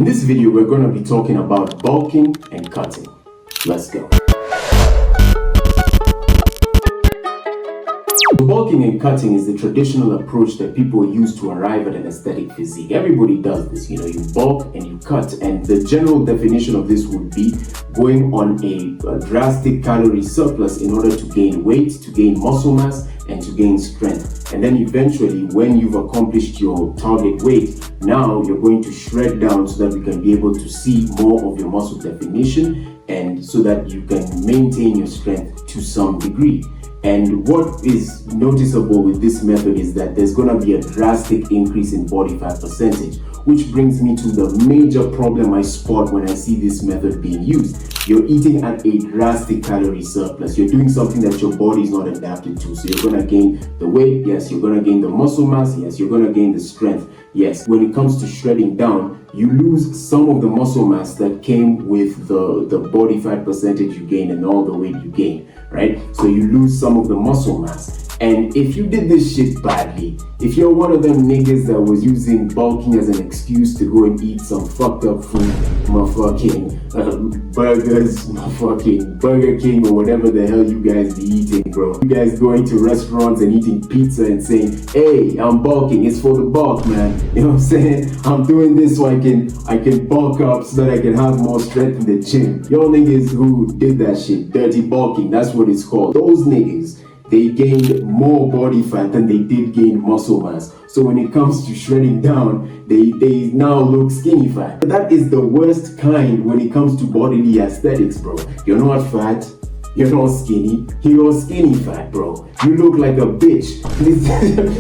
In this video, we're going to be talking about bulking and cutting. Let's go. Bulking and cutting is the traditional approach that people use to arrive at an aesthetic physique. Everybody does this, you bulk and you cut, and the general definition of this would be going on a drastic calorie surplus in order to gain weight, to gain muscle mass, and to gain strength. And then eventually, when you've accomplished your target weight, now you're going to shred down so that we can be able to see more of your muscle definition, and so that you can maintain your strength to some degree. And what is noticeable with this method is that there's going to be a drastic increase in body fat percentage, which brings me to the major problem I spot when I see this method being used. You're eating at a drastic calorie surplus. You're doing something that your body is not adapted to. So you're going to gain the weight, yes. You're going to gain the muscle mass, yes. You're going to gain the strength, yes. When it comes to shredding down, you lose some of the muscle mass that came with the body fat percentage you gain and all the weight you gain, right? So you lose some of the muscle mass. And if you did this shit badly, if you're one of them niggas that was using bulking as an excuse to go and eat some fucked up food, motherfucking burgers, motherfucking Burger King or whatever the hell you guys be eating, bro. You guys going to restaurants and eating pizza and saying, hey, I'm bulking, it's for the bulk, man. You know what I'm saying? I'm doing this so I can bulk up so that I can have more strength in the gym. Y'all niggas who did that shit, dirty bulking, that's what it's called. Those niggas, they gained more body fat than they did gain muscle mass. So when it comes to shredding down, they now look skinny fat. That is the worst kind when it comes to bodily aesthetics, bro. You're not fat, you're not skinny, you're skinny fat, bro. You look like a bitch.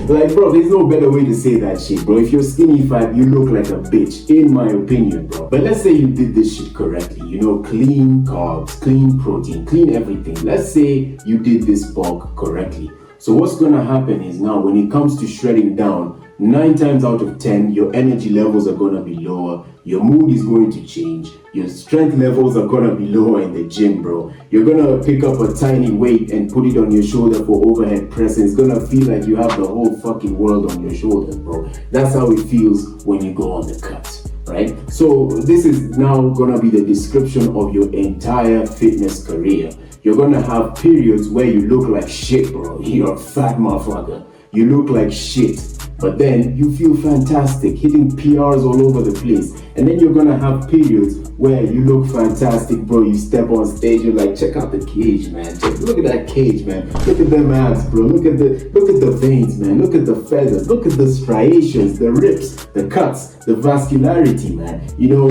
Like, bro, there's no better way to say that shit, bro. If you're skinny fat, you look like a bitch, in my opinion, bro. But let's say you did this shit correctly, clean carbs, clean protein, clean everything. Let's say you did this bulk correctly. So what's gonna happen is now when it comes to shredding down, 9 times out of 10, your energy levels are gonna be lower, your mood is going to change, your strength levels are gonna be lower in the gym, bro. You're gonna pick up a tiny weight and put it on your shoulder for overhead press, and it's gonna feel like you have the whole fucking world on your shoulders, bro. That's how it feels when you go on the cut, right? So this is now gonna be the description of your entire fitness career. You're gonna have periods where you look like shit, bro. You're a fat motherfucker. You look like shit. But then you feel fantastic, hitting PRs all over the place. And then you're gonna have periods where you look fantastic, bro. You step on stage, you're like, check out the cage, man. Look at that cage, man. Look at them abs, bro. Look at the veins, man. Look at the feathers. Look at the striations, the rips, the cuts, the vascularity, man.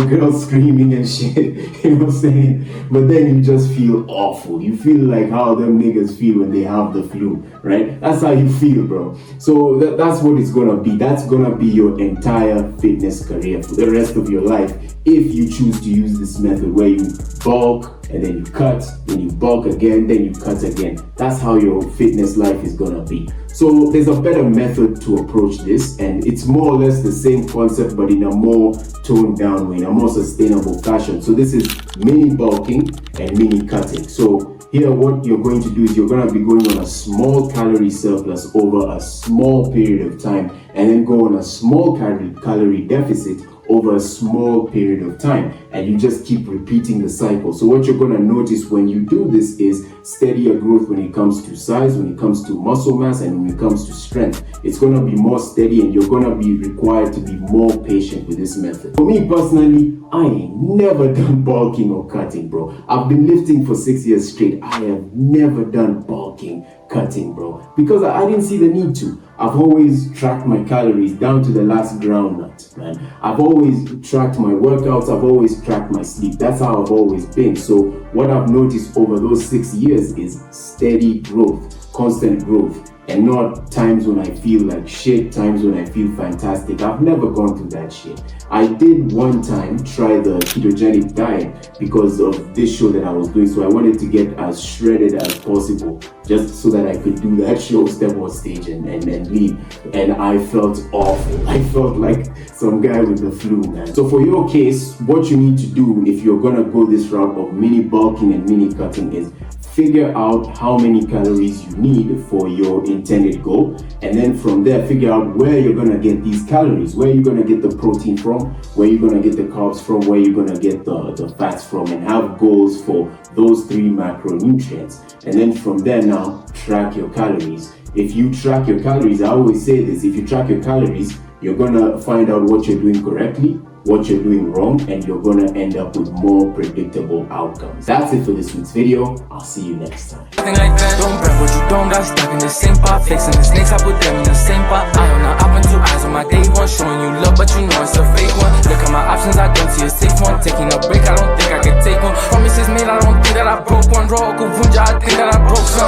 Girls screaming and shit. You know what I'm saying? But then you just feel awful. You feel like how them niggas feel when they have the flu, right? That's how you feel, bro. So that's what it's gonna be. That's gonna be your entire fitness career for the rest of your life if you choose to use this method where you bulk and then you cut, then you bulk again, then you cut again. That's how your fitness life is gonna be. So there's a better method to approach this, and it's more or less the same concept but in a more toned down way, in a more sustainable fashion. So this is mini bulking and mini cutting. So here what you're going to do is you're going to be going on a small calorie surplus over a small period of time, and then go on a small calorie deficit over a small period of time, and you just keep repeating the cycle. So what you're going to notice when you do this is steadier growth when it comes to size, when it comes to muscle mass, and when it comes to strength. It's going to be more steady, and you're going to be required to be more patient with this method. For me personally, I ain't never done bulking or cutting, bro. I've been lifting for 6 years straight. I have never done bulking, cutting, bro, because I didn't see the need to. I've always tracked my calories down to the last ground nut, man. I've always tracked my workouts. I've always tracked my sleep. That's how I've always been. So what I've noticed over those 6 years is steady growth, constant growth, and not times when I feel like shit, times when I feel fantastic. I've never gone through that shit. I did one time try the ketogenic diet because of this show that I was doing. So I wanted to get as shredded as possible just so that I could do that show, step on stage and leave. And I felt awful. I felt like some guy with the flu, man. So for your case, what you need to do if you're gonna go this route of mini bulking and mini cutting is figure out how many calories you need for your intended goal, and then from there figure out where you're gonna get these calories, where you're gonna get the protein from, where you're gonna get the carbs from, where you're gonna get the fats from, and have goals for those 3 macronutrients. And then from there now, track your calories. If you track your calories, I always say this, if you track your calories, you're gonna find out what you're doing correctly, what you're doing wrong, and you're gonna end up with more predictable outcomes. That's it for this week's video. I'll see you next time. Like that. Don't brag what you don't got, stuck in the same pot, flexing the snakes, I put them in the same pot. Eye on the up and 2 eyes on my day one, showing you love, but you know it's a fake one. Look at my options, I don't see a safe one. Taking a break, I don't think I can take one. Promises made, I don't think that I broke one. Raw, I think that I broke some.